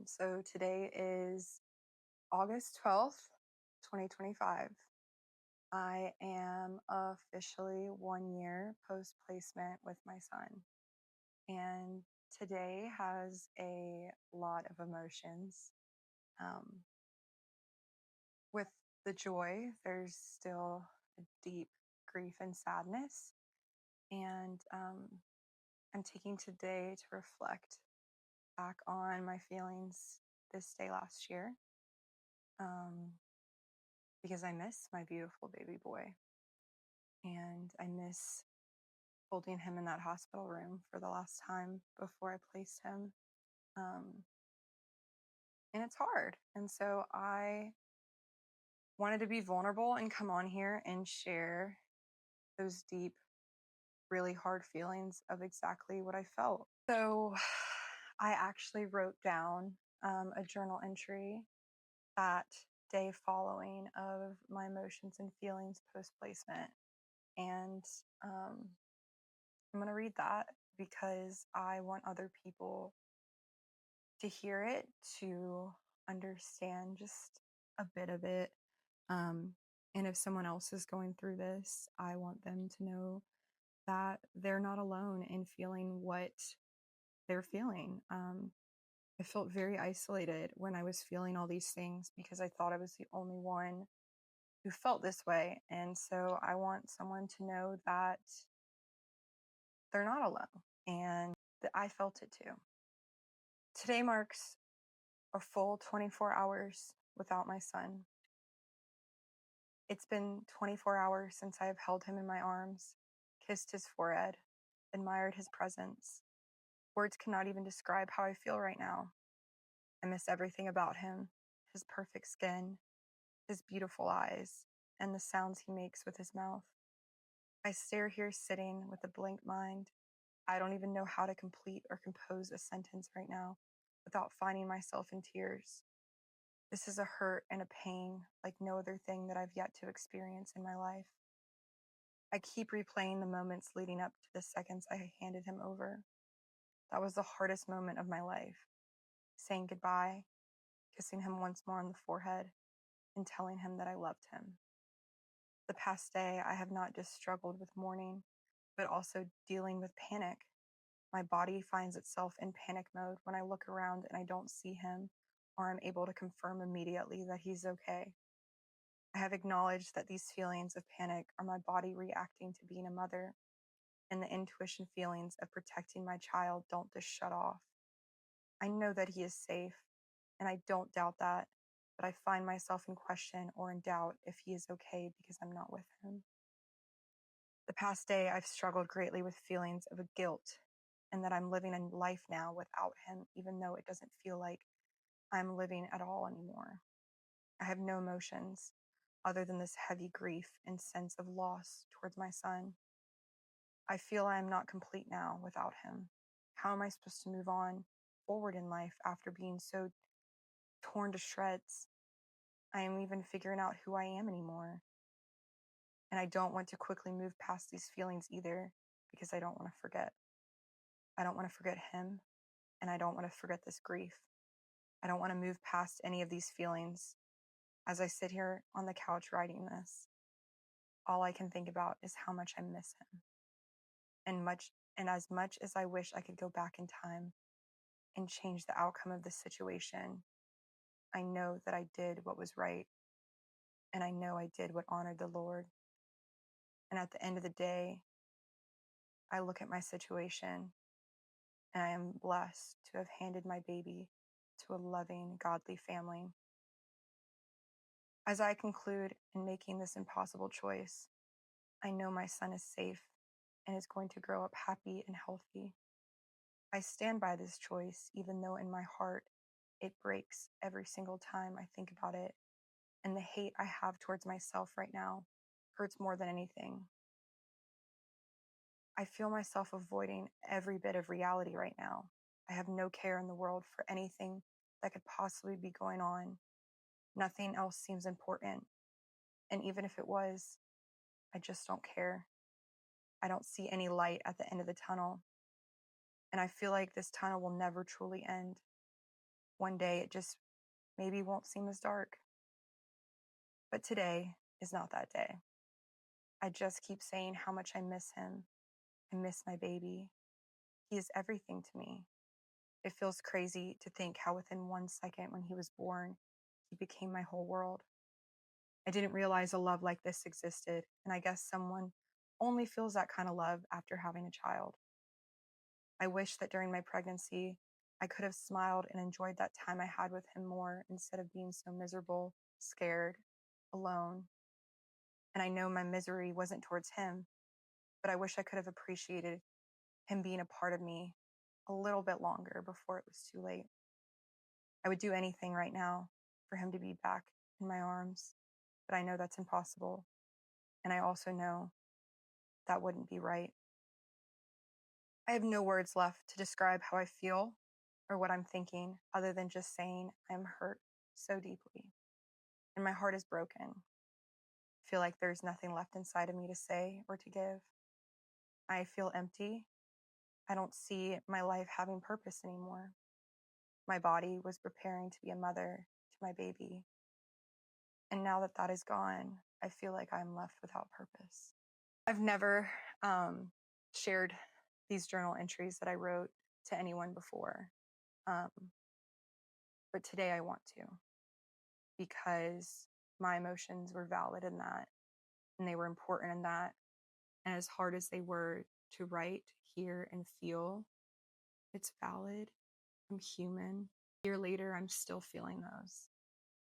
So today is August 12th, 2025. I am officially 1 year post placement with my son. And today has a lot of emotions. Um, with the joy, there's still a deep grief and sadness. And I'm taking today to reflect back on my feelings this day last year. Um, because I miss my beautiful baby boy and I miss holding him in that hospital room for the last time before I placed him. Um, and it's hard. And so I wanted to be vulnerable and come on here and share those deep, really hard feelings of exactly what I felt. So I actually wrote down a journal entry that day following of my emotions and feelings post placement. And I'm going to read that because I want other people to hear it, to understand just a bit of it. And if someone else is going through this, I want them to know that they're not alone in feeling what they're feeling. I felt very isolated when I was feeling all these things because I thought I was the only one who felt this way. And so I want someone to know that they're not alone and that I felt it too. Today marks a full 24 hours without my son. It's been 24 hours since I have held him in my arms, kissed his forehead, admired his presence. Words cannot even describe how I feel right now. I miss everything about him, his perfect skin, his beautiful eyes, and the sounds he makes with his mouth. I stare here sitting with a blank mind. I don't even know how to complete or compose a sentence right now without finding myself in tears. This is a hurt and a pain like no other thing that I've yet to experience in my life. I keep replaying the moments leading up to the seconds I handed him over. That was the hardest moment of my life. Saying goodbye, kissing him once more on the forehead, and telling him that I loved him. The past day, I have not just struggled with mourning, but also dealing with panic. My body finds itself in panic mode when I look around and I don't see him, or I'm able to confirm immediately that he's okay. I have acknowledged that these feelings of panic are my body reacting to being a mother, and the intuition feelings of protecting my child don't just shut off. I know that he is safe, and I don't doubt that, but I find myself in question or in doubt if he is okay because I'm not with him. The past day, I've struggled greatly with feelings of a guilt and that I'm living a life now without him, even though it doesn't feel like I'm living at all anymore. I have no emotions other than this heavy grief and sense of loss towards my son. I feel I am not complete now without him. How am I supposed to move on forward in life after being so torn to shreds? I am even figuring out who I am anymore. And I don't want to quickly move past these feelings either because I don't want to forget. I don't want to forget him, and I don't want to forget this grief. I don't want to move past any of these feelings. As I sit here on the couch writing this, all I can think about is how much I miss him. And as much as I wish I could go back in time and change the outcome of this situation, I know that I did what was right, and I know I did what honored the Lord. And at the end of the day, I look at my situation and I am blessed to have handed my baby to a loving, godly family. As I conclude in making this impossible choice, I know my son is safe and is going to grow up happy and healthy. I stand by this choice, even though in my heart it breaks every single time I think about it, and the hate I have towards myself right now hurts more than anything. I feel myself avoiding every bit of reality right now. I have no care in the world for anything that could possibly be going on. Nothing else seems important. And even if it was, I just don't care. I don't see any light at the end of the tunnel. And I feel like this tunnel will never truly end. one day it just maybe won't seem as dark. But today is not that day. I just keep saying how much I miss him. I miss my baby. He is everything to me. It feels crazy to think how within 1 second when he was born, he became my whole world. I didn't realize a love like this existed, and I guess someone only feels that kind of love after having a child. I wish that during my pregnancy, I could have smiled and enjoyed that time I had with him more instead of being so miserable, scared, alone. And I know my misery wasn't towards him, but I wish I could have appreciated him being a part of me a little bit longer before it was too late. I would do anything right now for him to be back in my arms, but I know that's impossible. And I also know that wouldn't be right. I have no words left to describe how I feel or what I'm thinking other than just saying I am hurt so deeply and my heart is broken. I feel like there's nothing left inside of me to say or to give. I feel empty. I don't see my life having purpose anymore. My body was preparing to be a mother to my baby. And now that that is gone, I feel like I'm left without purpose. I've never shared these journal entries that I wrote to anyone before. But today I want to, because my emotions were valid in that and they were important in that. And as hard as they were to write, hear, and feel, it's valid. I'm human. A year later, I'm still feeling those.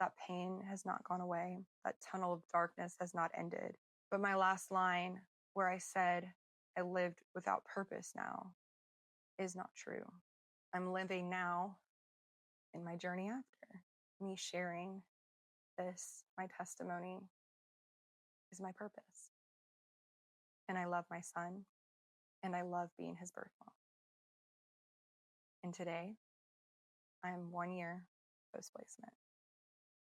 That pain has not gone away. That tunnel of darkness has not ended. But my last line, where I said I lived without purpose now, is not true. I'm living now in my journey after. Me sharing this, my testimony, is my purpose. And I love my son, and I love being his birth mom. And today, I am 1 year post placement.